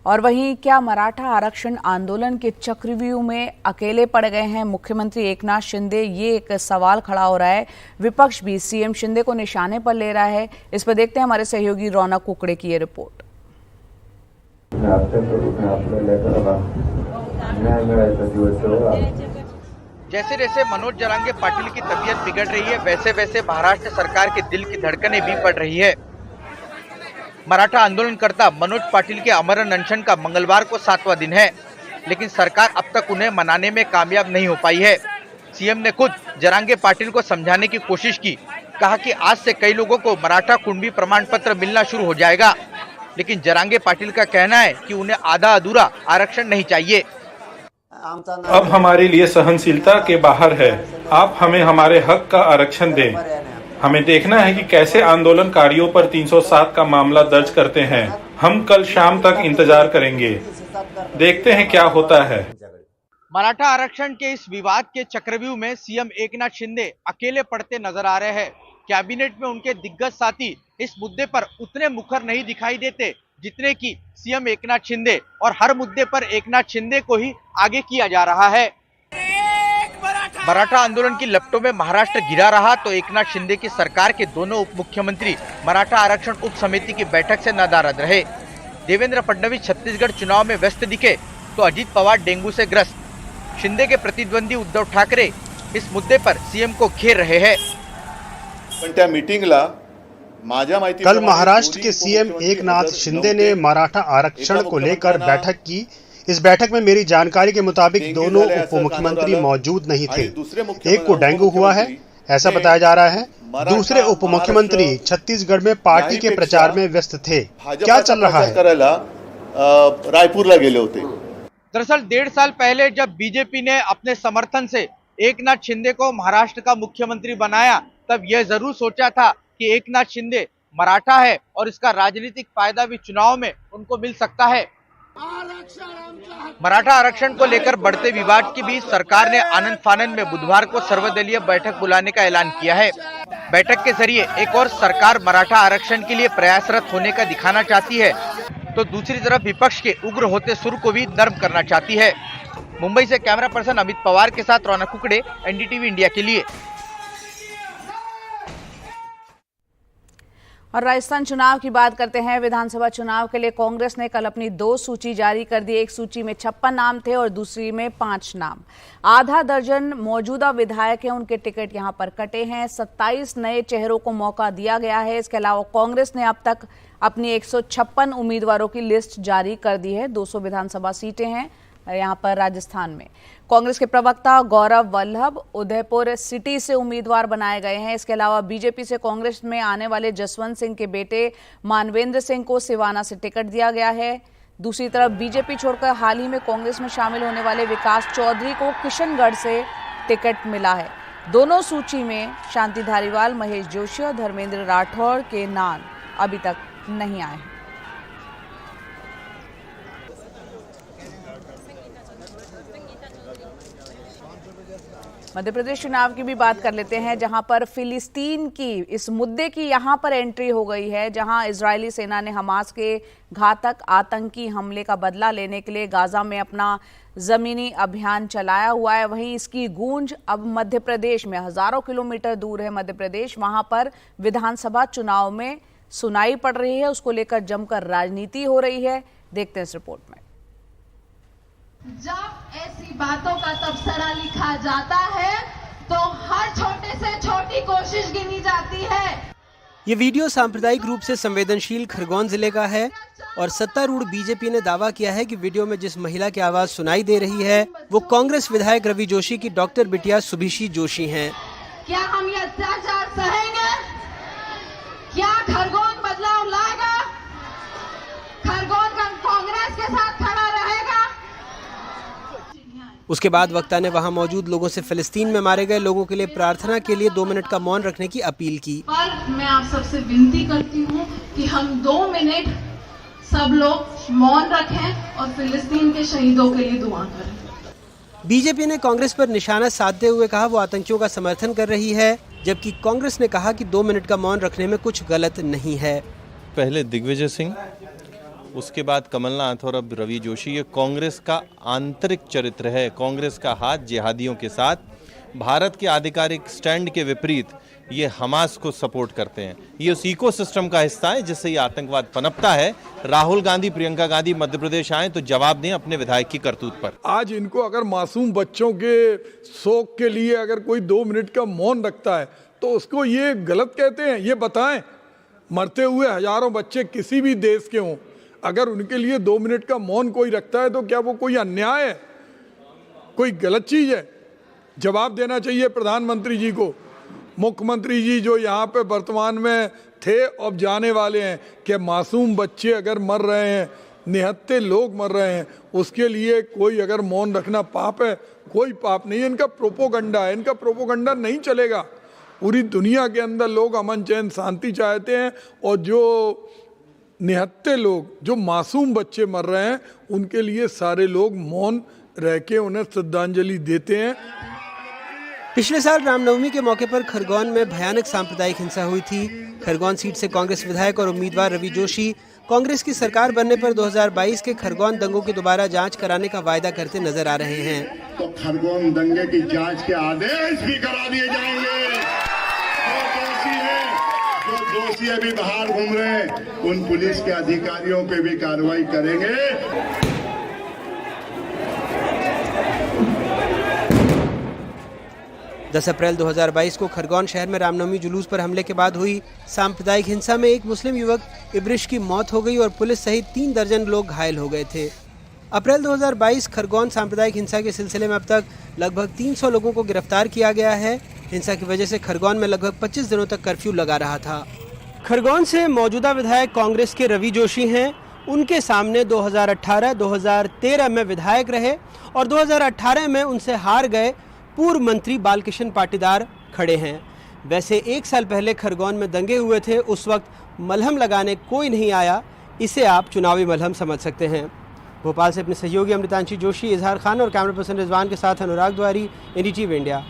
और वहीं क्या मराठा आरक्षण आंदोलन के चक्रव्यूह में अकेले पड़ गए हैं मुख्यमंत्री एकनाथ शिंदे? ये एक सवाल खड़ा हो रहा है। विपक्ष भी सीएम शिंदे को निशाने पर ले रहा है। इस पर देखते हैं हमारे सहयोगी रौनक कुकड़े की ये रिपोर्ट। जैसे जैसे मनोज जरांगे पाटिल की तबीयत बिगड़ रही है, वैसे वैसे महाराष्ट्र सरकार के दिल की धड़कनें भी बढ़ रही है। मराठा आंदोलनकर्ता मनोज पाटिल के अमरण अनशन का मंगलवार को 7वां दिन है, लेकिन सरकार अब तक उन्हें मनाने में कामयाब नहीं हो पाई है। सीएम ने खुद जरांगे पाटिल को समझाने की कोशिश की, कहा कि आज से कई लोगों को मराठा कुणबी प्रमाण पत्र मिलना शुरू हो जाएगा, लेकिन जरांगे पाटिल का कहना है कि उन्हें आधा अधूरा आरक्षण नहीं चाहिए। अब हमारे लिए सहनशीलता के बाहर है। आप हमें हमारे हक का आरक्षण दें। हमें देखना है कि कैसे आंदोलनकारियों पर 307 का मामला दर्ज करते हैं। हम कल शाम तक इंतजार करेंगे, देखते हैं क्या होता है। मराठा आरक्षण के इस विवाद के चक्रव्यूह में सीएम एकनाथ शिंदे अकेले पड़ते नजर आ रहे हैं। कैबिनेट में उनके दिग्गज साथी इस मुद्दे पर उतने मुखर नहीं दिखाई देते जितने कि सीएम एकनाथ शिंदे, और हर मुद्दे पर एकनाथ शिंदे को ही आगे किया जा रहा है। मराठा आंदोलन की लपटों में महाराष्ट्र घिरा रहा तो एकनाथ शिंदे की सरकार के दोनों उप मुख्यमंत्री मराठा आरक्षण उप समिति की बैठक से नाराज रहे। देवेंद्र फडणवीस छत्तीसगढ़ चुनाव में व्यस्त दिखे तो अजीत पवार डेंगू से ग्रस्त। शिंदे के प्रतिद्वंदी उद्धव ठाकरे इस मुद्दे पर सीएम को घेर रहे हैं। कल महाराष्ट्र के सीएम एकनाथ शिंदे ने मराठा आरक्षण को लेकर बैठक की। इस बैठक में मेरी जानकारी के मुताबिक दोनों उप मुख्यमंत्री मौजूद नहीं थे। एक को डेंगू हुआ है ऐसा बताया जा रहा है। दूसरे उप मुख्यमंत्री छत्तीसगढ़ में पार्टी के प्रचार में व्यस्त थे। क्या चल रहा है? रायपुर ला गेले होते। दरअसल 1.5 साल पहले जब बीजेपी ने अपने समर्थन से एकनाथ शिंदे को महाराष्ट्र का मुख्यमंत्री बनाया, तब यह जरूर सोचा था कि एकनाथ शिंदे मराठा है और इसका राजनीतिक फायदा भी चुनाव में उनको मिल सकता है। मराठा आरक्षण को लेकर बढ़ते विवाद के बीच सरकार ने आनंद फानंद में बुधवार को सर्वदलीय बैठक बुलाने का ऐलान किया है। बैठक के जरिए एक और सरकार मराठा आरक्षण के लिए प्रयासरत होने का दिखाना चाहती है, तो दूसरी तरफ विपक्ष के उग्र होते सुर को भी नर्म करना चाहती है। मुंबई से कैमरा पर्सन अमित पवार के साथ रौनक कुकड़े, एनडीटीवी इंडिया के लिए। और राजस्थान चुनाव की बात करते हैं। विधानसभा चुनाव के लिए कांग्रेस ने कल अपनी 2 सूची जारी कर दी। एक सूची में 56 नाम थे और दूसरी में 5 नाम। आधा दर्जन मौजूदा विधायक हैं, उनके टिकट यहां पर कटे हैं। 27 नए चेहरों को मौका दिया गया है। इसके अलावा कांग्रेस ने अब तक अपनी 156 उम्मीदवारों की लिस्ट जारी कर दी है। 200 विधानसभा सीटें हैं यहाँ पर राजस्थान में। कांग्रेस के प्रवक्ता गौरव वल्लभ उदयपुर सिटी से उम्मीदवार बनाए गए हैं। इसके अलावा बीजेपी से कांग्रेस में आने वाले जसवंत सिंह के बेटे मानवेंद्र सिंह को सिवाना से टिकट दिया गया है। दूसरी तरफ बीजेपी छोड़कर हाल ही में कांग्रेस में शामिल होने वाले विकास चौधरी को किशनगढ़ से टिकट मिला है। दोनों सूची में शांति धारीवाल, महेश जोशी और धर्मेंद्र राठौड़ के नाम अभी तक नहीं आए हैं। मध्य प्रदेश चुनाव की भी बात कर लेते हैं, जहां पर फिलिस्तीन की इस मुद्दे की यहां पर एंट्री हो गई है, जहां इजरायली सेना ने हमास के घातक आतंकी हमले का बदला लेने के लिए गाजा में अपना जमीनी अभियान चलाया हुआ है। वहीं इसकी गूंज अब मध्य प्रदेश में, हजारों किलोमीटर दूर है मध्य प्रदेश, वहां पर विधानसभा चुनाव में सुनाई पड़ रही है। उसको लेकर जमकर राजनीति हो रही है। देखते हैं इस रिपोर्ट में। जब ऐसी बातों का तबसरा लिखा जाता है तो हर छोटे से छोटी कोशिश गिनी जाती है। ये वीडियो सांप्रदायिक रूप से संवेदनशील खरगोन जिले का है और सत्तारूढ़ बीजेपी ने दावा किया है कि वीडियो में जिस महिला की आवाज सुनाई दे रही है वो कांग्रेस विधायक रवि जोशी की डॉक्टर बिटिया सुभिषी जोशी हैं। क्या हम ये अत्याचार सहेंगे? क्या खरगोन बदलाव लाएगा? खरगोन कांग्रेस के साथ खड़ा रहेगा? उसके बाद वक्ता ने वहां मौजूद लोगों से फिलिस्तीन में मारे गए लोगों के लिए प्रार्थना के लिए 2 मिनट का मौन रखने की अपील की। पर मैं आप सबसे विनती करती हूँ कि हम 2 मिनट सब लोग मौन रखें और फिलिस्तीन के शहीदों के लिए दुआ करें। बीजेपी ने कांग्रेस पर निशाना साधते हुए कहा वो आतंकियों का समर्थन कर रही है, जबकि कांग्रेस ने कहा कि 2 मिनट का मौन रखने में कुछ गलत नहीं है। पहले दिग्विजय सिंह उसके बाद कमलनाथ और अब रवि जोशी, ये कांग्रेस का आंतरिक चरित्र है। कांग्रेस का हाथ जिहादियों के साथ, भारत के आधिकारिक स्टैंड के विपरीत ये हमास को सपोर्ट करते हैं। ये उस इकोसिस्टम का हिस्सा है जिससे ये आतंकवाद पनपता है। राहुल गांधी, प्रियंका गांधी मध्य प्रदेश आए तो जवाब दें अपने विधायक की करतूत पर। आज इनको अगर मासूम बच्चों के शौक के लिए अगर कोई 2 मिनट का मौन रखता है तो उसको ये गलत कहते हैं? ये बताएं, मरते हुए हजारों बच्चे किसी भी देश के हों, अगर उनके लिए 2 मिनट का मौन कोई रखता है तो क्या वो कोई अन्याय है, कोई गलत चीज है? जवाब देना चाहिए प्रधानमंत्री जी को। मुख्यमंत्री जी जो यहाँ पे वर्तमान में थे, अब जाने वाले हैं, कि मासूम बच्चे अगर मर रहे हैं, निहत्थे लोग मर रहे हैं, उसके लिए कोई अगर मौन रखना पाप है? कोई पाप नहीं है। इनका प्रोपोगंडा है, इनका प्रोपोगंडा नहीं चलेगा। पूरी दुनिया के अंदर लोग अमन चैन शांति चाहते हैं, और जो निहत्थे लोग, जो मासूम बच्चे मर रहे हैं, उनके लिए सारे लोग मौन रह के उन्हें श्रद्धांजलि देते हैं। पिछले साल रामनवमी के मौके पर खरगोन में भयानक सांप्रदायिक हिंसा हुई थी। खरगोन सीट से कांग्रेस विधायक और उम्मीदवार रवि जोशी कांग्रेस की सरकार बनने पर 2022 के खरगोन दंगों की दोबारा जांच कराने का वायदा करते नजर आ रहे हैं। तो खरगोन दंगे की जांच के आदेश भी करा दिए जाएंगे। जो दोषी अभी बाहर घूम रहे हैं, उन पुलिस के अधिकारियों पे भी कार्रवाई करेंगे। 10 अप्रैल 2022 को खरगोन शहर में रामनवमी जुलूस पर हमले के बाद हुई सांप्रदायिक हिंसा में एक मुस्लिम युवक इब्रिश की मौत हो गई और पुलिस सहित 3 दर्जन लोग घायल हो गए थे। अप्रैल 2022 खरगोन सांप्रदायिक हिंसा के सिलसिले में अब तक लगभग 300 लोगों को गिरफ्तार किया गया है। हिंसा की वजह से खरगोन में लगभग 25 दिनों तक कर्फ्यू लगा रहा था। खरगोन से मौजूदा विधायक कांग्रेस के रवि जोशी हैं। उनके सामने 2018-2013 में विधायक रहे और 2018 में उनसे हार गए पूर्व मंत्री बालकृष्ण पाटीदार खड़े हैं। वैसे 1 साल पहले खरगोन में दंगे हुए थे, उस वक्त मलहम लगाने कोई नहीं आया। इसे आप चुनावी मलहम समझ सकते हैं। भोपाल से अपने सहयोगी अमृतांशी जोशी, इजहार खान और कैमरा पर्सन रिजवान के साथ अनुराग द्वारी, NDTV इंडिया।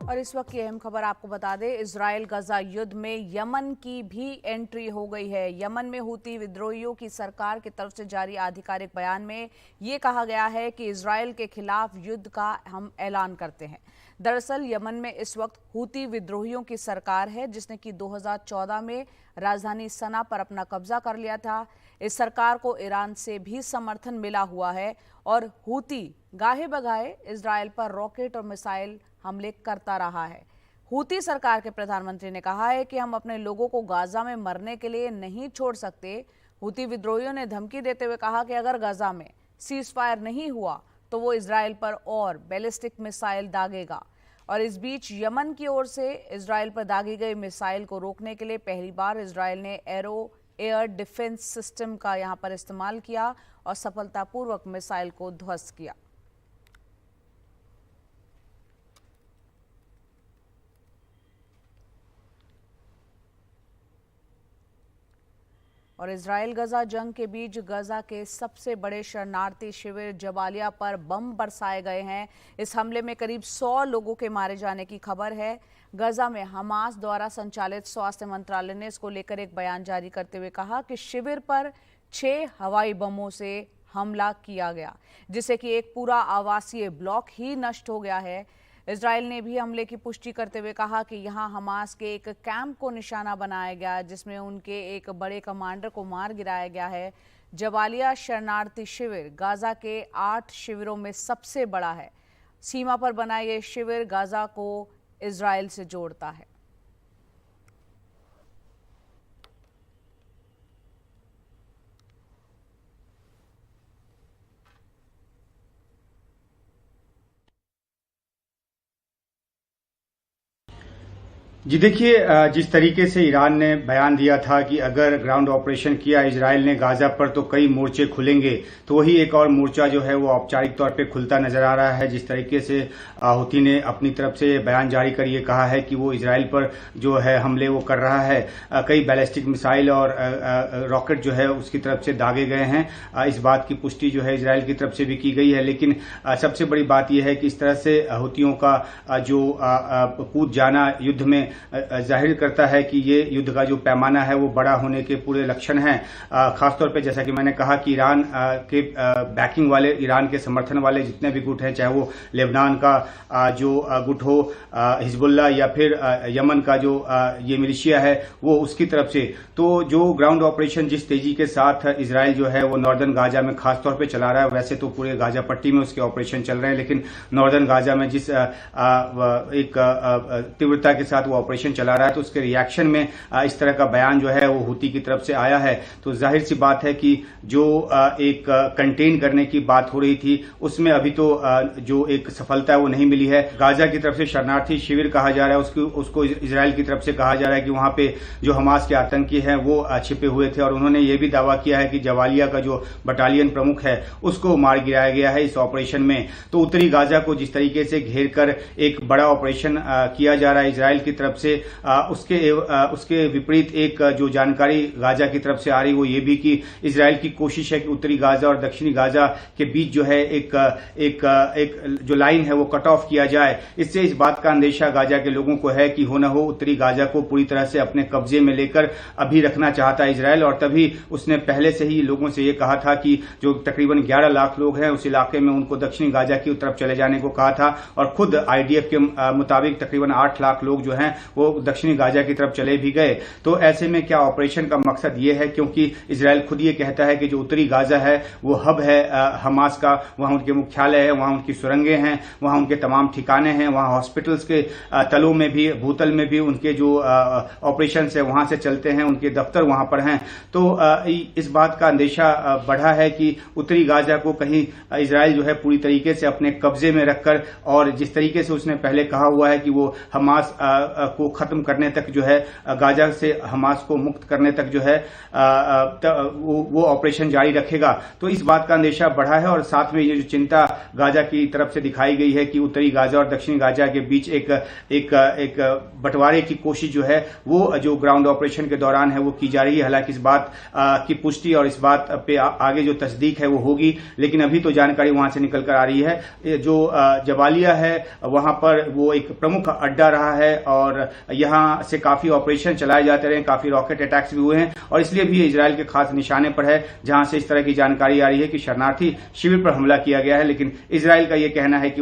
और इस वक्त की अहम खबर आपको बता दें, इजराइल गजा युद्ध में यमन की भी एंट्री हो गई है। यमन में हूती विद्रोहियों की सरकार की तरफ से जारी आधिकारिक बयान में ये कहा गया है कि इजराइल के खिलाफ युद्ध का हम ऐलान करते हैं। दरअसल यमन में इस वक्त हूती विद्रोहियों की सरकार है, जिसने कि 2014 में राजधानी सना पर अपना कब्जा कर लिया था। इस सरकार को ईरान से भी समर्थन मिला हुआ है और हूती गाहे बगाहे इजराइल पर रॉकेट और मिसाइल हमले करता रहा है। हूती सरकार के प्रधानमंत्री ने कहा है कि हम अपने लोगों को गाजा में मरने के लिए नहीं छोड़ सकते। हूती विद्रोहियों ने धमकी देते हुए कहा कि अगर गाजा में सीज फायर नहीं हुआ तो वो इजराइल पर और बैलिस्टिक मिसाइल दागेगा। और इस बीच यमन की ओर से इजराइल पर दागी गई मिसाइल को रोकने के लिए पहली बार इजराइल ने एयर डिफेंस सिस्टम का यहां पर इस्तेमाल किया और सफलतापूर्वक मिसाइल को ध्वस्त किया। और इजराइल गजा जंग के बीच गजा के सबसे बड़े शरणार्थी शिविर जबालिया पर बम बरसाए गए हैं। इस हमले में करीब 100 लोगों के मारे जाने की खबर है। गजा में हमास द्वारा संचालित स्वास्थ्य मंत्रालय ने इसको लेकर एक बयान जारी करते हुए कहा कि शिविर पर 6 हवाई बमों से हमला किया गया, जिससे कि एक पूरा आवासीय ब्लॉक ही नष्ट हो गया है। इजराइल ने भी हमले की पुष्टि करते हुए कहा कि यहां हमास के एक कैंप को निशाना बनाया गया, जिसमें उनके एक बड़े कमांडर को मार गिराया गया है। जबालिया शरणार्थी शिविर गाजा के 8 शिविरों में सबसे बड़ा है। सीमा पर बना ये शिविर गाजा को इजराइल से जोड़ता है। जी देखिए, जिस तरीके से ईरान ने बयान दिया था कि अगर ग्राउंड ऑपरेशन किया इजराइल ने गाजा पर तो कई मोर्चे खुलेंगे, तो वही एक और मोर्चा जो है वो औपचारिक तौर पे खुलता नजर आ रहा है। जिस तरीके से हूथी ने अपनी तरफ से बयान जारी कर ये कहा है कि वो इजराइल पर जो है हमले वो कर रहा है, कई बैलिस्टिक मिसाइल और रॉकेट जो है उसकी तरफ से दागे गए हैं। इस बात की पुष्टि जो है इजराइल की तरफ से भी की गई है। लेकिन सबसे बड़ी बात यह है कि इस तरह से हूथियों का जो कूद जाना युद्ध में जाहिर करता है कि ये युद्ध का जो पैमाना है वो बड़ा होने के पूरे लक्षण हैं। खासतौर पे जैसा कि मैंने कहा कि ईरान के बैकिंग वाले, ईरान के समर्थन वाले जितने भी गुट हैं, चाहे वो लेबनान का जो गुट हो, हिजबुल्ला, या फिर यमन का जो ये मिलिशिया है वो उसकी तरफ से, तो जो ग्राउंड ऑपरेशन जिस तेजी के साथ इजराइल जो है वो नॉर्दर्न गाजा में खासतौर पे चला रहा है, वैसे तो पूरे गाजा पट्टी में उसके ऑपरेशन चल रहे हैं, लेकिन नॉर्दर्न गाजा में जिस एक तीव्रता के साथ वो ऑपरेशन चला रहा है, तो उसके रिएक्शन में इस तरह का बयान जो है वो हूती की तरफ से आया है। तो जाहिर सी बात है कि जो एक कंटेन करने की बात हो रही थी उसमें अभी तो जो एक सफलता है वो नहीं मिली है। गाजा की तरफ से शरणार्थी शिविर कहा जा रहा है, उसको इजराइल की तरफ से कहा जा रहा है कि वहां पे जो हमास के आतंकी हैं वो छिपे हुए थे, और उन्होंने ये भी दावा किया है कि जवालिया का जो बटालियन प्रमुख है उसको मार गिराया गया है इस ऑपरेशन में। तो उत्तरी गाजा को जिस तरीके से घेर कर एक बड़ा ऑपरेशन किया जा रहा है इजराइल की तरफ से, उसके विपरीत एक जो जानकारी गाजा की तरफ से आ रही वो ये भी कि इजराइल की कोशिश है कि उत्तरी गाजा और दक्षिणी गाजा के बीच जो है एक जो लाइन है वो कट ऑफ किया जाए। इससे इस बात का अंदेशा गाजा के लोगों को है कि हो न हो उत्तरी गाजा को पूरी तरह से अपने कब्जे में लेकर अभी रखना चाहता है इजराइल, और तभी उसने पहले से ही लोगों से ये कहा था कि जो तकरीबन 11 लाख लोग हैं उस इलाके में उनको दक्षिणी गाजा की तरफ चले जाने को कहा था, और खुद आईडीएफ के मुताबिक तकरीबन 8 लाख लोग जो हैं वो दक्षिणी गाजा की तरफ चले भी गए। तो ऐसे में क्या ऑपरेशन का मकसद ये है, क्योंकि इजराइल खुद ये कहता है कि जो उत्तरी गाजा है वो हब है हमास का, वहां उनके मुख्यालय है, वहां उनकी सुरंगें हैं, वहां उनके तमाम ठिकाने हैं, वहां हॉस्पिटल्स के तलों में भी, भूतल में भी उनके जो ऑपरेशन है वहां से चलते हैं, उनके दफ्तर वहां पर हैं। तो इस बात का अंदेशा बढ़ा है कि उत्तरी गाजा को कहीं इजराइल जो है पूरी तरीके से अपने कब्जे में रखकर, और जिस तरीके से उसने पहले कहा हुआ है कि वो हमास को खत्म करने तक जो है, गाजा से हमास को मुक्त करने तक जो है वो ऑपरेशन जारी रखेगा। तो इस बात का अंदेशा बढ़ा है, और साथ में ये जो चिंता गाजा की तरफ से दिखाई गई है कि उत्तरी गाजा और दक्षिणी गाजा के बीच एक बंटवारे की कोशिश जो है वो जो ग्राउंड ऑपरेशन के दौरान है वो की जा रही है। हालांकि इस बात की पुष्टि और इस बात पे आगे जो तस्दीक है वो होगी, लेकिन अभी तो जानकारी वहां से निकल कर आ रही है। जो जवालिया है वहां पर वो एक प्रमुख अड्डा रहा है, और यहां से काफी ऑपरेशन चलाए जाते रहे, काफी रॉकेट अटैक्स भी हुए हैं, और इसलिए भी इजराइल के खास निशाने पर है, जहां से इस तरह की जानकारी आ रही है कि शरणार्थी शिविर पर हमला किया गया है। लेकिन इजराइल का यह कहना है कि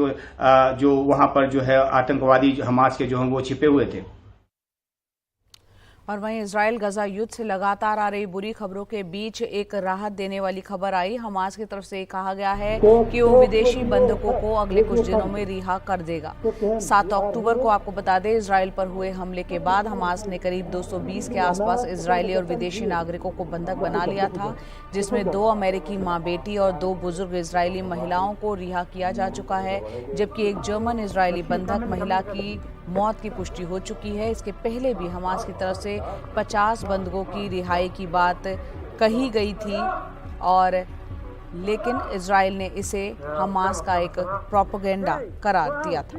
जो वहां पर जो है आतंकवादी हमास के जो हैं वो छिपे हुए थे। और वहीं इजराइल गजा युद्ध से लगातार आ रही बुरी खबरों के बीच एक राहत देने वाली खबर आई। हमास की तरफ से कहा गया है कि वो विदेशी बंधकों को अगले कुछ दिनों में रिहा कर देगा। 7 अक्टूबर को आपको बता दें, इजराइल पर हुए हमले के बाद हमास ने करीब 220 के आसपास इजरायली और विदेशी नागरिकों को बंधक बना लिया था, जिसमें 2 अमेरिकी माँ बेटी और 2 बुजुर्ग इजरायली महिलाओं को रिहा किया जा चुका है, जबकि एक जर्मन इजरायली बंधक महिला की मौत की पुष्टि हो चुकी है। इसके पहले भी हमास की तरफ से 50 बंधकों की रिहाई की बात कही गई थी, और लेकिन इजराइल ने इसे हमास का एक प्रोपेगेंडा करार दिया था।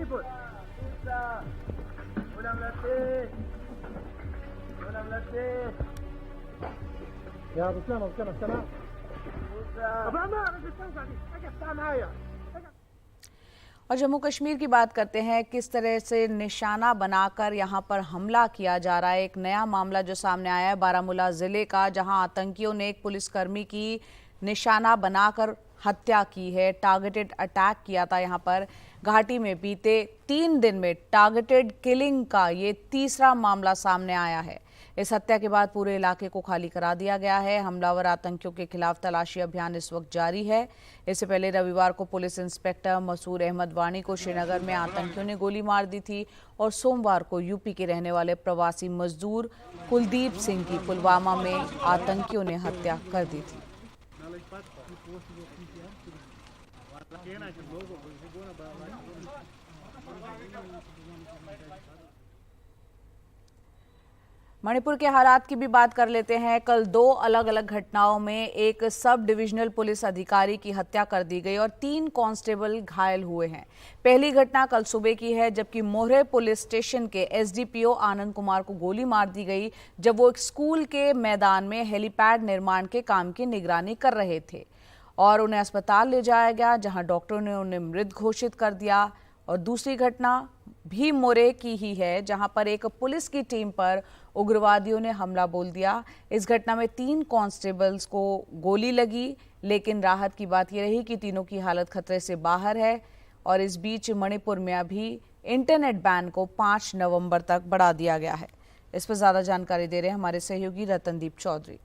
और जम्मू कश्मीर की बात करते हैं, किस तरह से निशाना बनाकर यहां पर हमला किया जा रहा है। एक नया मामला जो सामने आया है बारामूला जिले का, जहां आतंकियों ने एक पुलिसकर्मी की निशाना बनाकर हत्या की है, टारगेटेड अटैक किया था। यहां पर घाटी में बीते 3 दिन में टारगेटेड किलिंग का ये तीसरा मामला सामने आया है। इस हत्या के बाद पूरे इलाके को खाली करा दिया गया है। हमलावर आतंकियों के खिलाफ तलाशी अभियान इस वक्त जारी है। इससे पहले रविवार को पुलिस इंस्पेक्टर मसूर अहमद वानी को श्रीनगर में आतंकियों ने गोली मार दी थी, और सोमवार को यूपी के रहने वाले प्रवासी मजदूर कुलदीप सिंह की पुलवामा में आतंकियों ने हत्या कर दी थी। मणिपुर के हालात की भी बात कर लेते हैं। कल 2 अलग अलग घटनाओं में एक सब डिविजनल पुलिस अधिकारी की हत्या कर दी गई और 3 कांस्टेबल घायल हुए हैं। पहली घटना कल सुबह की है, जबकि मोहरे पुलिस स्टेशन के एसडीपीओ आनंद कुमार को गोली मार दी गई जब वो एक स्कूल के मैदान में हेलीपैड निर्माण के काम की निगरानी कर रहे थे और उन्हें अस्पताल ले जाया गया, जहां डॉक्टरों ने उन्हें मृत घोषित कर दिया। और दूसरी घटना भी मोरे की ही है, जहां पर एक पुलिस की टीम पर उग्रवादियों ने हमला बोल दिया। इस घटना में 3 कांस्टेबल्स को गोली लगी, लेकिन राहत की बात यह रही कि तीनों की हालत खतरे से बाहर है। और इस बीच मणिपुर में अभी इंटरनेट बैन को 5 नवंबर तक बढ़ा दिया गया है। इस पर ज्यादा जानकारी दे रहे हैं हमारे सहयोगी रतनदीप चौधरी।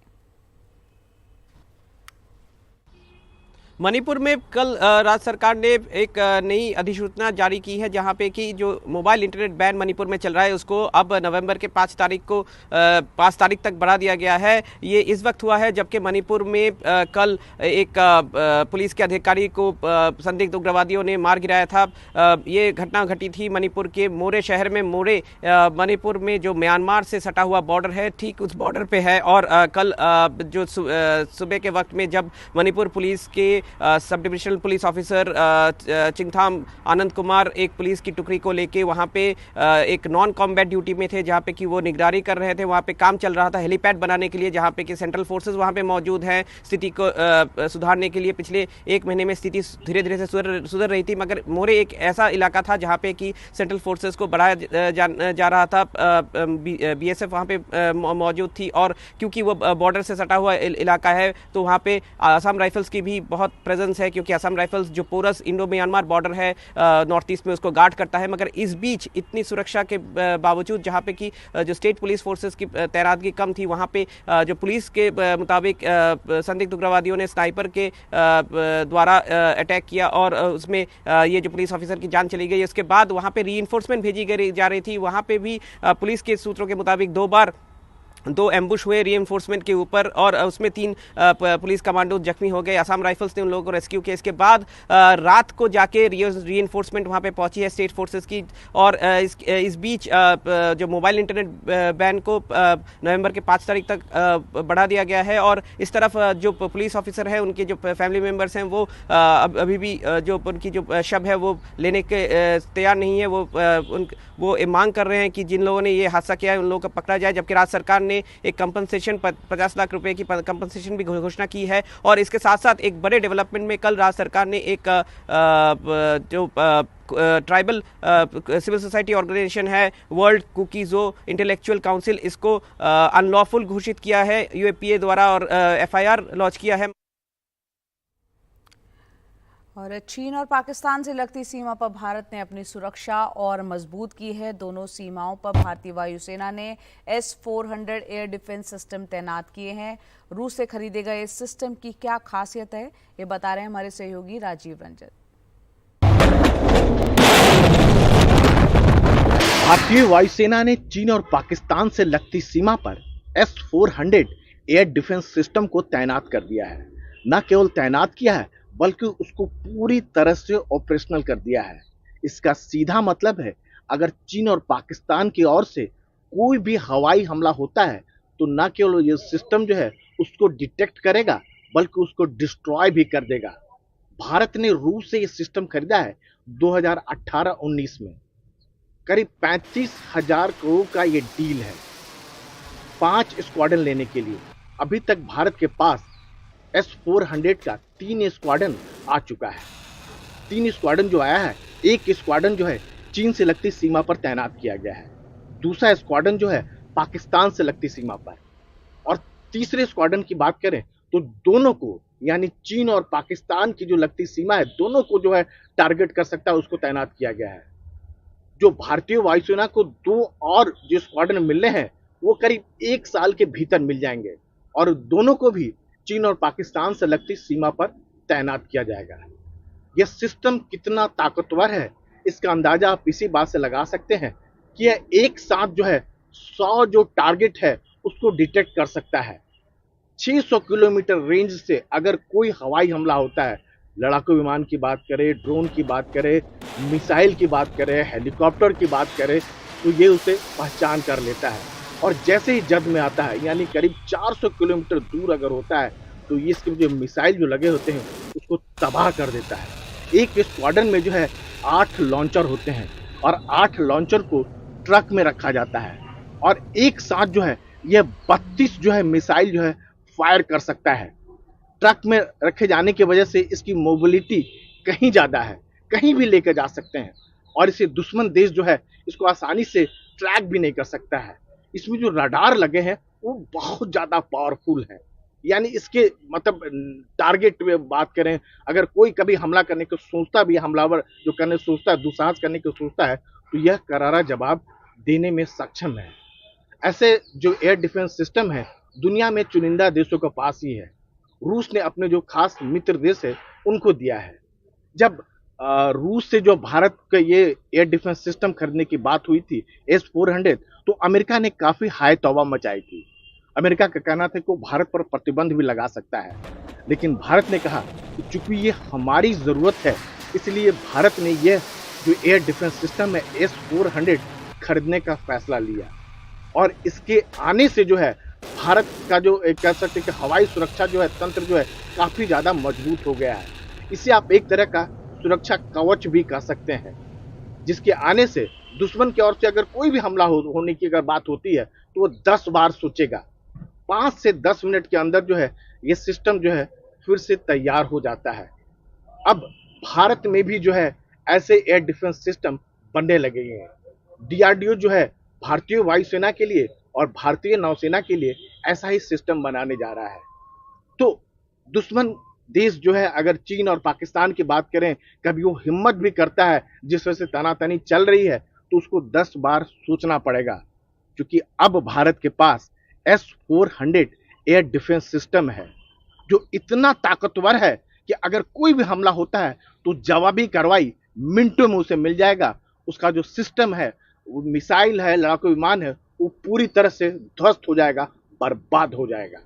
मणिपुर में कल राज्य सरकार ने एक नई अधिसूचना जारी की है, जहां पे कि जो मोबाइल इंटरनेट बैन मणिपुर में चल रहा है उसको अब नवंबर के 5 तारीख तक बढ़ा दिया गया है। ये इस वक्त हुआ है जबकि मणिपुर में कल एक पुलिस के अधिकारी को संदिग्ध उग्रवादियों ने मार गिराया था। ये घटना घटी थी मणिपुर के मोरे शहर में। मोरे मणिपुर में जो म्यांमार से सटा हुआ बॉर्डर है, ठीक उस बॉर्डर पे है। और कल जो सुबह के वक्त में जब मणिपुर पुलिस के sub divisional police officer चिंगथाम Anand Kumar एक पुलिस की टुकड़ी को लेके वहां पे एक नॉन कॉम्बैट ड्यूटी में थे, जहां पे कि वो निगरानी कर रहे थे। वहां पे काम चल रहा था हेलीपैड बनाने के लिए, जहां पे कि सेंट्रल फोर्सेस वहां पे मौजूद हैं स्थिति को सुधारने के लिए। पिछले 1 महीने में स्थिति धीरे धीरे से सुधर रही थी, मगर मोरे एक ऐसा इलाका था जहां पे कि सेंट्रल फोर्सेस को बढ़ाया जा रहा था। बीएसएफ वहां पे मौजूद थी और क्योंकि वो बॉर्डर से सटा हुआ इलाका है तो वहां पे असम राइफल्स की भी बहुत प्रेजेंस है, क्योंकि असम राइफल्स जो पोरस इंडो म्यांमार बॉर्डर है नॉर्थ ईस्ट में उसको गार्ड करता है। मगर इस बीच इतनी सुरक्षा के बावजूद जहां पे कि जो स्टेट पुलिस फोर्सेस की तैनातगी कम थी, वहां पे जो पुलिस के मुताबिक संदिग्ध उग्रवादियों ने स्नाइपर के द्वारा अटैक किया और उसमें ये जो पुलिस ऑफिसर की जान चली गई। उसके बाद वहां पे रीइंफोर्समेंट भेजी जा रही थी। वहां पे भी पुलिस के सूत्रों के मुताबिक 2 बार 2 एम्बुश हुए रीइंफोर्समेंट के ऊपर और उसमें 3 पुलिस कमांडो जख्मी हो गए। असम राइफल्स ने उन लोगों को रेस्क्यू किया। इसके बाद रात को जाके रीइंफोर्समेंट वहां पे पहुंची है स्टेट फोर्सेस की। और इस बीच जो मोबाइल इंटरनेट बैन को नवंबर के 5 तारीख तक बढ़ा दिया गया है। और इस तरफ जो पुलिस ऑफिसर है उनके जो फैमिली मेम्बर्स हैं वो अभी भी जो उनकी जो शव है वो लेने के तैयार नहीं है। वो मांग कर रहे हैं कि जिन लोगों ने ये हादसा किया है उन लोगों को पकड़ा जाए। जबकि राज्य सरकार ने एक कंपनसेशन 50 लाख रुपए की कंपनसेशन भी घोषणा की है। और इसके साथ साथ एक बड़े डेवलपमेंट में कल राज्य सरकार ने एक जो ट्राइबल सिविल सोसाइटी ऑर्गेनाइजेशन है वर्ल्ड कुकीजो इंटेलेक्चुअल काउंसिल, इसको अनलॉफुल घोषित किया है यूएपीए द्वारा और एफआईआर लॉन्च किया है। और चीन और पाकिस्तान से लगती सीमा पर भारत ने अपनी सुरक्षा और मजबूत की है। दोनों सीमाओं पर भारतीय वायुसेना ने S-400 एयर डिफेंस सिस्टम तैनात किए हैं। रूस से खरीदे गए इस सिस्टम की क्या खासियत है, ये बता रहे हैं हमारे सहयोगी राजीव रंजन। भारतीय वायुसेना ने चीन और पाकिस्तान से लगती सीमा पर S-400 एयर डिफेंस सिस्टम को तैनात कर दिया है। न केवल तैनात किया है बल्कि उसको पूरी तरह से ऑपरेशनल कर दिया है। इसका सीधा मतलब है अगर चीन और पाकिस्तान की ओर से कोई भी हवाई हमला होता है तो न केवल ये सिस्टम जो है उसको डिटेक्ट करेगा बल्कि उसको डिस्ट्रॉय भी कर देगा। भारत ने रूस से ये सिस्टम खरीदा है 2018-19 में। करीब 35,000 करोड़ का ये डील है 5 स्क्वाड्रन लेने के लिए। अभी तक भारत के पास S-400 का 3 स्क्वाड्रन आ चुका है। 3 स्क्वाड्रन जो आया है, एक स्क्वाड्रन जो है चीन से लगती सीमा पर तैनात किया गया है, दूसरा स्क्वाड्रन जो है पाकिस्तान से लगती सीमा पर, और तीसरे स्क्वाड्रन की बात करें तो दोनों को यानी चीन और पाकिस्तान की जो लगती सीमा है दोनों को जो है टारगेट कर सकता है, उसको तैनात किया गया है। जो भारतीय वायुसेना को 2 और जो स्क्वाड्रन मिलने हैं वो करीब 1 साल के भीतर मिल जाएंगे और दोनों को भी चीन और पाकिस्तान से लगती सीमा पर तैनात किया जाएगा। यह सिस्टम कितना ताकतवर है इसका अंदाजा आप इसी बात से लगा सकते हैं कि यह एक साथ जो है 100 जो टारगेट है उसको डिटेक्ट कर सकता है। 600 किलोमीटर रेंज से अगर कोई हवाई हमला होता है, लड़ाकू विमान की बात करें, ड्रोन की बात करें, मिसाइल की बात करें, हेलीकॉप्टर की बात करें, तो ये उसे पहचान कर लेता है। और जैसे ही जद में आता है, यानी करीब 400 किलोमीटर दूर अगर होता है, तो ये इसके जो मिसाइल जो लगे होते हैं उसको तबाह कर देता है। एक स्क्वाड्रन में जो है 8 लॉन्चर होते हैं और 8 लॉन्चर को ट्रक में रखा जाता है और एक साथ जो है यह 32 जो है मिसाइल जो है फायर कर सकता है। ट्रक में रखे जाने की वजह से इसकी मोबिलिटी कहीं ज़्यादा है, कहीं भी लेकर जा सकते हैं और इसे दुश्मन देश जो है इसको आसानी से ट्रैक भी नहीं कर सकता है। इसमें जो रडार लगे हैं वो बहुत ज़्यादा पावरफुल है, यानी इसके मतलब टारगेट में बात करें, अगर कोई कभी हमला करने को सोचता भी, हमलावर जो करने सोचता है, दुस्साहस करने को सोचता है, तो यह करारा जवाब देने में सक्षम है। ऐसे जो एयर डिफेंस सिस्टम है दुनिया में चुनिंदा देशों के पास ही है। रूस ने अपने जो खास मित्र देश है उनको दिया है। जब रूस से जो भारत का ये एयर डिफेंस सिस्टम खरीदने की बात हुई थी S-400, तो अमेरिका ने काफी हाई तौबा मचाई थी। अमेरिका का कहना था कि वो भारत पर प्रतिबंध भी लगा सकता है, लेकिन भारत ने कहा कि चूंकि ये हमारी जरूरत है, इसलिए भारत ने यह जो एयर डिफेंस सिस्टम है S-400 खरीदने का फैसला लिया और इसके आने से जो है भारत का जो कह सकते हैं कि हवाई सुरक्षा जो है तंत्र जो है काफी ज्यादा मजबूत हो गया है। इसे आप एक तरह का सुरक्षा कवच भी कह सकते हैं, जिसके आने से दुश्मन की ओर से अगर कोई भी हमला होने की अगर बात होती है तो वो 10 बार सोचेगा। 5 से 10 मिनट के अंदर जो है ये सिस्टम जो है फिर से तैयार हो जाता है। अब भारत में भी जो है ऐसे एयर डिफेंस सिस्टम बनने लगे हैं। DRDO जो है भारतीय वायुसेना के लिए और भारतीय नौसेना के लिए ऐसा ही सिस्टम बनाने जा रहा है। तो दुश्मन देश जो है, अगर चीन और पाकिस्तान की बात करें, कभी वो हिम्मत भी करता है, जिस वजह से तनातनी चल रही है, तो उसको 10 बार सोचना पड़ेगा, क्योंकि अब भारत के पास S-400 एयर डिफेंस सिस्टम है जो इतना ताकतवर है कि अगर कोई भी हमला होता है तो जवाबी कार्रवाई मिनटों में उसे मिल जाएगा। उसका जो सिस्टम है, वो मिसाइल है, लड़ाकू विमान है, वो पूरी तरह से ध्वस्त हो जाएगा, बर्बाद हो जाएगा।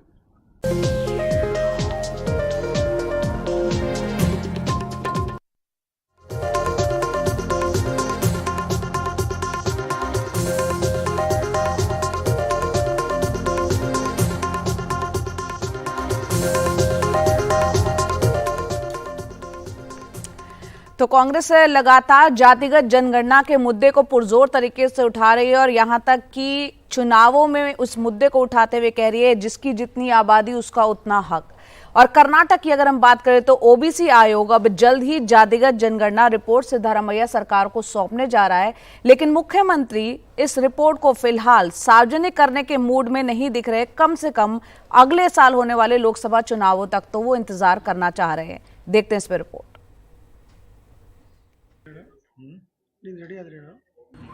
तो कांग्रेस लगातार जातिगत जनगणना के मुद्दे को पुरजोर तरीके से उठा रही है और यहां तक कि चुनावों में उस मुद्दे को उठाते हुए कह रही है जिसकी जितनी आबादी उसका उतना हक। और कर्नाटक की अगर हम बात करें तो ओबीसी आयोग अब जल्द ही जातिगत जनगणना रिपोर्ट सिद्धारमैया सरकार को सौंपने जा रहा है, लेकिन मुख्यमंत्री इस रिपोर्ट को फिलहाल सार्वजनिक करने के मूड में नहीं दिख रहे। कम से कम अगले साल होने वाले लोकसभा चुनावों तक तो वो इंतजार करना चाह रहे हैं। देखते हैं इस पर रिपोर्ट।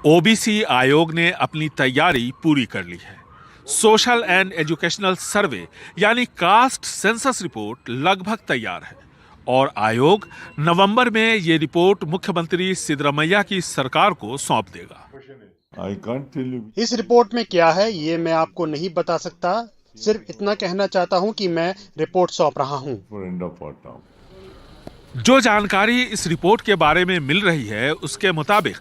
ओबीसी आयोग ने अपनी तैयारी पूरी कर ली है। सोशल एंड एजुकेशनल सर्वे यानी कास्ट सेंसस रिपोर्ट लगभग तैयार है और आयोग नवंबर में ये रिपोर्ट मुख्यमंत्री सिद्धरामैया की सरकार को सौंप देगा। इस रिपोर्ट में क्या है ये मैं आपको नहीं बता सकता, सिर्फ इतना कहना चाहता हूं कि मैं रिपोर्ट सौंप रहा हूं। जो जानकारी इस रिपोर्ट के बारे में मिल रही है उसके मुताबिक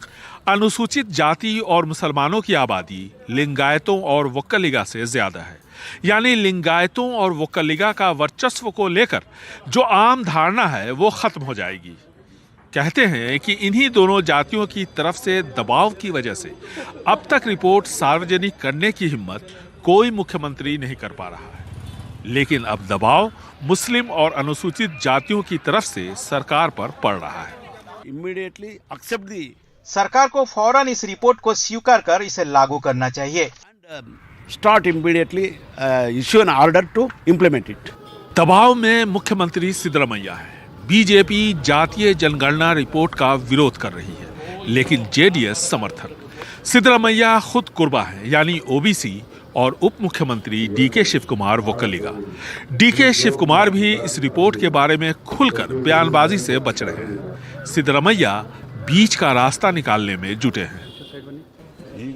अनुसूचित जाति और मुसलमानों की आबादी लिंगायतों और वक्कलिगा से ज्यादा है, यानी लिंगायतों और वक्कलिगा का वर्चस्व को लेकर जो आम धारणा है वो खत्म हो जाएगी। कहते हैं कि इन्हीं दोनों जातियों की तरफ से दबाव की वजह से अब तक रिपोर्ट सार्वजनिक करने की हिम्मत कोई मुख्यमंत्री नहीं कर पा रहा है, लेकिन अब दबाव मुस्लिम और अनुसूचित जातियों की तरफ से सरकार पर पड़ रहा है। इमीडिएटली एक्सेप्ट दी, सरकार को फौरन इस रिपोर्ट को स्वीकार कर इसे लागू करना चाहिए। Start immediately issue an order to implement it. दबाव में मुख्यमंत्री सिद्धरामैया है। बीजेपी जातीय जनगणना रिपोर्ट का विरोध कर रही है, लेकिन जेडीएस समर्थक। सिद्धरामैया खुद कुर्बा है, यानी ओबीसी, और उप मुख्यमंत्री डीके शिवकुमार वक्कलिगा। डीके शिवकुमार भी इस रिपोर्ट के बारे में खुलकर बयानबाजी से बच रहे हैं। सिद्धरामैया बीच का रास्ता निकालने में जुटे हैं।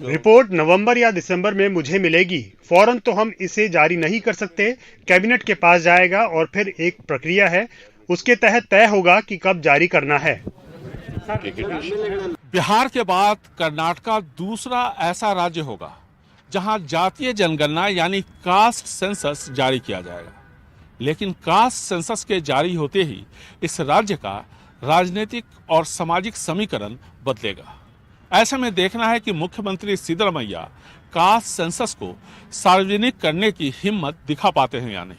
रिपोर्ट नवंबर या दिसंबर में मुझे मिलेगी, फौरन तो हम इसे जारी नहीं कर सकते। कैबिनेट के पास जाएगा और फिर एक प्रक्रिया है, उसके तहत तय होगा कि कब जारी करना है। बिहार के बाद कर्नाटक दूसरा ऐसा राज्य होगा जहां जातीय जनगणना यानी कास्ट सेंसस जारी किया जाएगा। लेकिन कास्ट सेंसस के जारी होते ही इस राज्य का राजनीतिक और सामाजिक समीकरण बदलेगा। ऐसे में देखना है कि मुख्यमंत्री सिद्धरमैया कास्ट सेंसस को सार्वजनिक करने की हिम्मत दिखा पाते हैं या नहीं,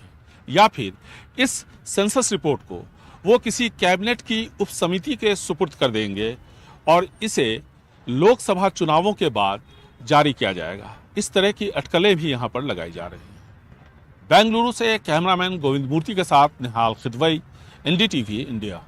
या फिर इस सेंसस रिपोर्ट को वो किसी कैबिनेट की उप समिति के सुपुर्द कर देंगे और इसे लोकसभा चुनावों के बाद जारी किया जाएगा। इस तरह की अटकलें भी यहाँ पर लगाई जा रही हैं। बेंगलुरु से कैमरामैन गोविंद मूर्ति के साथ निहाल खिदवई, एनडीटीवी इंडिया।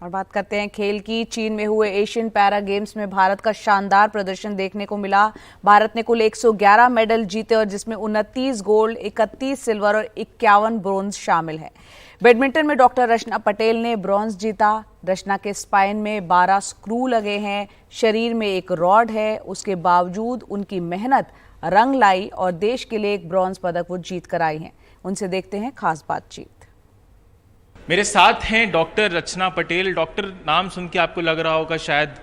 और बात करते हैं खेल की। चीन में हुए एशियन पैरा गेम्स में भारत का शानदार प्रदर्शन देखने को मिला। भारत ने कुल 111 मेडल जीते और जिसमें 29 गोल्ड, 31 सिल्वर और 51 ब्रोंज शामिल है। बैडमिंटन में डॉक्टर रचना पटेल ने ब्रॉन्ज जीता। रचना के स्पाइन में 12 स्क्रू लगे हैं, शरीर में एक रॉड है, उसके बावजूद उनकी मेहनत रंग लाई और देश के लिए एक ब्रॉन्ज पदक वो जीत कर आई हैं। उनसे देखते हैं खास बातचीत। मेरे साथ हैं डॉक्टर रचना पटेल। डॉक्टर नाम सुन के आपको लग रहा होगा शायद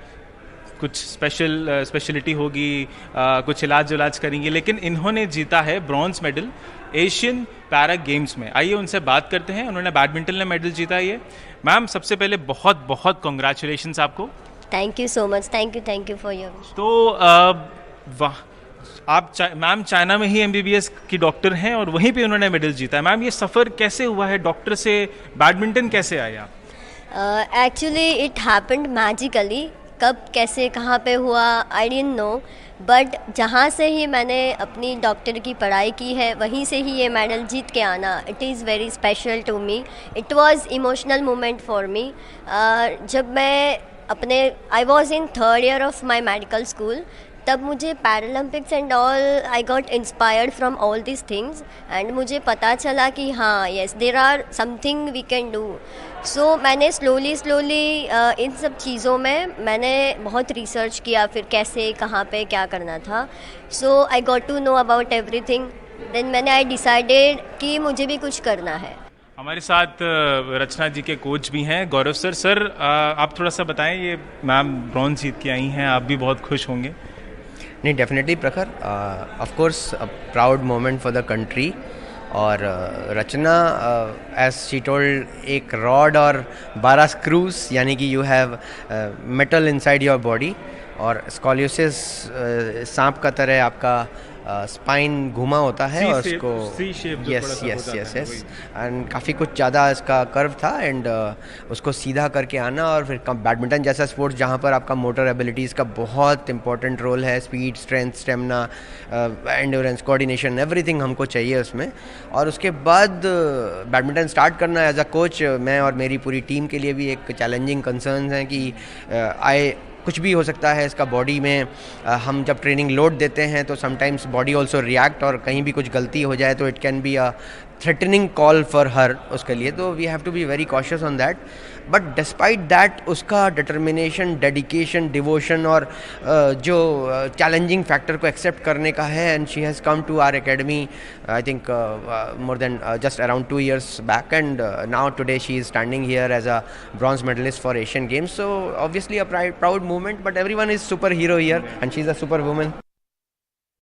कुछ स्पेशलिटी होगी, कुछ इलाज करेंगी, लेकिन इन्होंने जीता है bronze medal Asian para games में। आइए उनसे बात करते हैं। उन्होंने बैडमिंटन में मेडल जीता है। मैम, सबसे पहले बहुत बहुत कॉन्ग्रेचुलेशंस आपको। Thank you so much. Thank you for your wish. तो आप मैम चाइना में ही एमबीबीएस की डॉक्टर हैं और वहीं पे उन्होंने मेडल जीता है। मैम, ये सफ़र कैसे हुआ है? डॉक्टर से बैडमिंटन कैसे आए आप? Actually it happened magically. कब कैसे कहाँ पे हुआ आई डिडंट नो, बट जहाँ से ही मैंने अपनी डॉक्टर की पढ़ाई की है वहीं से ही ये मेडल जीत के आना, it is very special to me. It was emotional moment for me. जब मैं I was in 3rd year of my medical school, तब मुझे Paralympics and all I got inspired from all this things and मुझे पता चला कि हाँ yes there are something we can do. So मैंने स्लोली इन सब चीज़ों में मैंने बहुत रिसर्च किया, फिर कैसे कहाँ पे क्या करना था। So I got to know about everything. Then मैंने आई डिसाइडेड कि मुझे भी कुछ करना है। हमारे साथ रचना जी के कोच भी हैं, गौरव सर। सर, आप थोड़ा सा बताएं, ये मैम ब्रॉन्ज जीत के आई हैं, आप भी बहुत खुश होंगे। नहीं, डेफिनेटली प्रखर, of course a proud moment for the country. और रचना एज शी टोल्ड, एक रॉड और 12 स्क्रूज, यानी कि you have metal inside your body, और स्कॉलियोसिस सांप का तरह आपका स्पाइन घुमा होता है और उसको यस एंड काफ़ी कुछ ज़्यादा इसका कर्व था एंड उसको सीधा करके आना। और फिर बैडमिंटन जैसा स्पोर्ट्स जहाँ पर आपका मोटर एबिलिटीज़ का बहुत इंपॉर्टेंट रोल है, speed, strength, stamina, endurance, coordination, everything हमको चाहिए उसमें। और उसके बाद बैडमिंटन स्टार्ट करना एज अ कोच, मैं और मेरी पूरी टीम के लिए भी एक चैलेंजिंग कंसर्न्स हैं कि कुछ भी हो सकता है इसका बॉडी में। हम जब ट्रेनिंग लोड देते हैं तो समटाइम्स बॉडी ऑल्सो रिएक्ट, और कहीं भी कुछ गलती हो जाए तो it can be a threatening call for her उसके लिए। तो we have to be very cautious on that. But despite that उसका डिटर्मिनेशन, डेडिकेशन, डिवोशन और जो चैलेंजिंग फैक्टर को एक्सेप्ट करने का है, and she has come to our academy I think more than just around 2 years back, and now today she is standing here as a bronze medalist for Asian Games. So obviously a proud moment, but everyone is superhero here and she's a superwoman.